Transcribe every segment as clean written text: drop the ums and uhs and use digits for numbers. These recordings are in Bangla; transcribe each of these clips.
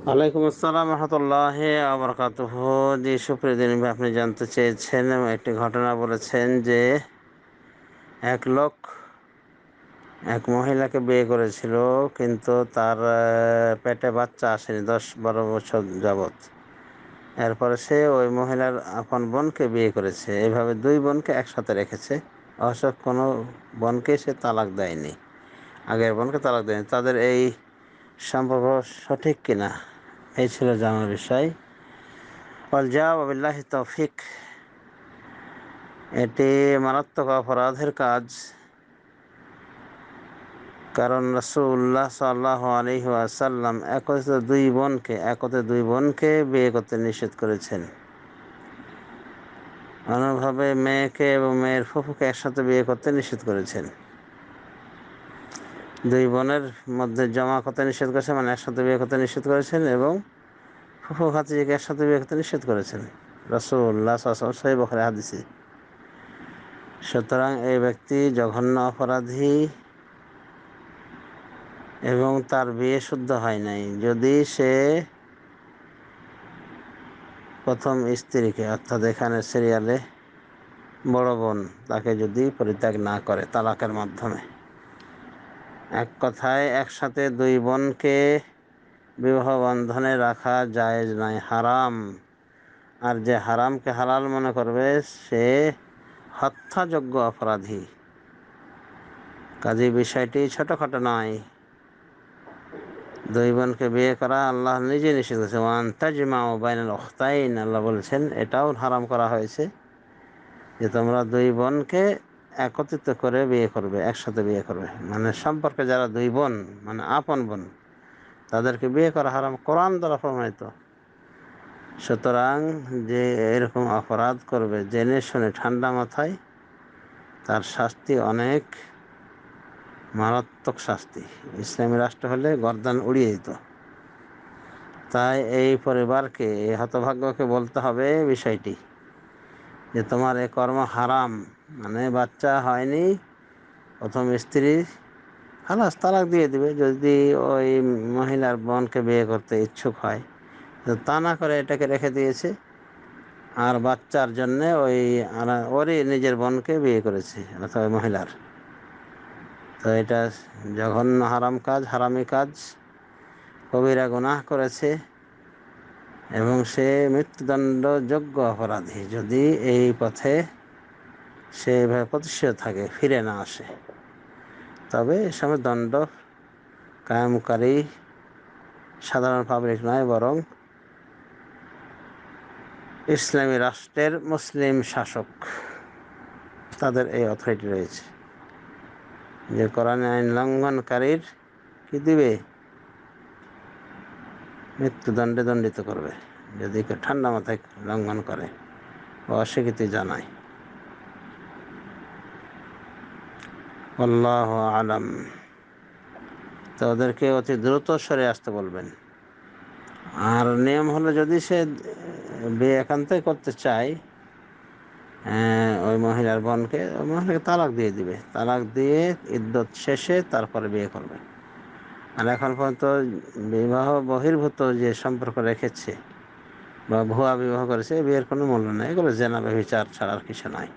ওয়ালাইকুম আসসালাম রহমতুল্লাহ আবরকাতুহ। জি, সুপ্রিয় দিনী ভাই, আপনি জানতে চেয়েছেন এবং একটি ঘটনা বলেছেন যে এক লোক এক মহিলাকে বিয়ে করেছিল, কিন্তু তার পেটে বাচ্চা আসেনি 10-12 বছর যাবৎ। এরপরে সে ওই মহিলার আপন বোনকে বিয়ে করেছে। এইভাবে দুই বোনকে একসাথে রেখেছে। অবশ্য কোনো বোনকে সে তালাক দেয়নি, আগের বোনকে তালাক দেয়নি। তাদের এই সম্পর্ক সঠিক কিনা, এই ছিল জানার বিষয়। ওয়াল জাওয়াব বিল্লাহি তৌফিক। এটি মারাত্মক অপরাধের কাজ, কারণ রাসূলুল্লাহ সাল্লাল্লাহু আলাইহি ওয়াসাল্লাম একত্রে দুই বোনকে বিয়ে করতে নিষেধ করেছেন। অনুভাবে মেয়েকে এবং মেয়ের ফুফুকে একসাথে বিয়ে করতে নিষেধ করেছেন। দুই বোনের মধ্যে জমা করতে নিষেধ করেছেন, মানে একসাথে বিয়ে করতে নিষেধ করেছেন, এবং ফুফু ভাতিজিকে একসাথে বিয়ে করতে নিষেধ করেছেন রাসূলুল্লাহ সাল্লাল্লাহু আলাইহি ওয়াসাল্লাম, সহিহ বুখারী হাদিসে। সুতরাং এই ব্যক্তি জঘন্য অপরাধী এবং তার বিয়ে শুদ্ধ হয় নাই যদি সে প্রথম স্ত্রীকে, অর্থাৎ এখানে সিরিয়ালে বড় বোন, তাকে যদি পরিত্যাগ না করে তালাকের মাধ্যমে। এক কথায় একসাথে দুই বোনকে বিবাহ বন্ধনে রাখা জায়েজ নয়, হারাম। আর যে হারামকে হালাল মনে করবে সে হত্যাযোগ্য অপরাধী। কাজেই বিষয়টি ছোটোখাটো নয়। দুই বোনকে বিয়ে করা আল্লাহ নিজে নিষেধ করেছে। ওয়ান তাজমাউ বাইনাল উখতাইন, আল্লাহ বলেছেন এটাও হারাম করা হয়েছে যে তোমরা দুই বোনকে একত্রিত করে বিয়ে করবে, একসাথে বিয়ে করবে। মানে সম্পর্কে যারা দুই বোন, মানে আপন বোন, তাদেরকে বিয়ে করা হারাম, কোরআন দ্বারা প্রমাণিত। সুতরাং যে এরকম অপরাধ করবে জেনে শুনে ঠান্ডা মাথায়, তার শাস্তি অনেক মারাত্মক শাস্তি। ইসলামী রাষ্ট্র হলে গর্দান উড়িয়ে দিত। তাই এই পরিবারকে, এই হতভাগ্যকে বলতে হবে বিষয়টি যে তোমার এ কর্ম হারাম। মানে বাচ্চা হয়নি, প্রথম স্ত্রী খালাস, তালাক দিয়ে দিবে যদি ওই মহিলার বোনকে বিয়ে করতে ইচ্ছুক হয়। তো তা না করে এটাকে রেখে দিয়েছে, আর বাচ্চার জন্যে ওরই নিজের বোনকে বিয়ে করেছে, অথবা মহিলার। তো এটা জঘন্য হারাম কাজ, হারামি কাজ, কবিরা গুনাহ করেছে এবং সে মৃত্যুদণ্ডযোগ্য অপরাধী যদি এই পথে সে এভাবে প্রতিষ্ঠিত থাকে, ফিরে না আসে। তবে এ সময় দণ্ড কায়েমকারী সাধারণ পাবলিক নয়, বরং ইসলামী রাষ্ট্রের মুসলিম শাসক, তাদের এই অথরিটি রয়েছে যে কোরআন আইন লঙ্ঘনকারীর কি দিবে, মৃত্যুদণ্ডে দণ্ডিত করবে যদি কেউ ঠান্ডা মাথায় লঙ্ঘন করে বা অস্বীকৃতি জানায়। আল্লাহু আলাম। তো ওদেরকে অতি দ্রুত সরে আসতে বলবেন। আর নিয়ম হলো যদি সে বিয়ে একান্তই করতে চায় ওই মহিলার বোনকে, ওই মহিলাকে তালাক দিয়ে দিবে। তালাক দিয়ে ইদ্যত শেষে তারপরে বিয়ে করবে। আর এখন পর্যন্ত বিবাহ বহির্ভূত যে সম্পর্ক রেখেছে বা ভুয়া বিবাহ করেছে, বিয়ের কোনো মূল্য নেই। এগুলো জেনা ব্যভিচার ছাড়া আর কিছু নয়।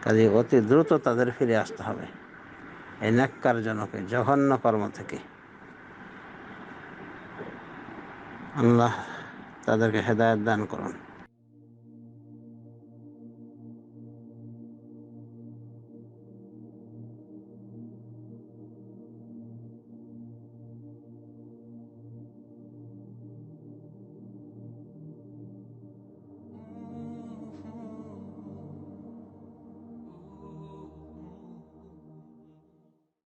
কাজে অতি দ্রুত তাদের ফিরে আসতে হবে এই ন্যাক্কারজনক জঘন্য কর্ম থেকে। আল্লাহ তাদেরকে হেদায়েত দান করুন।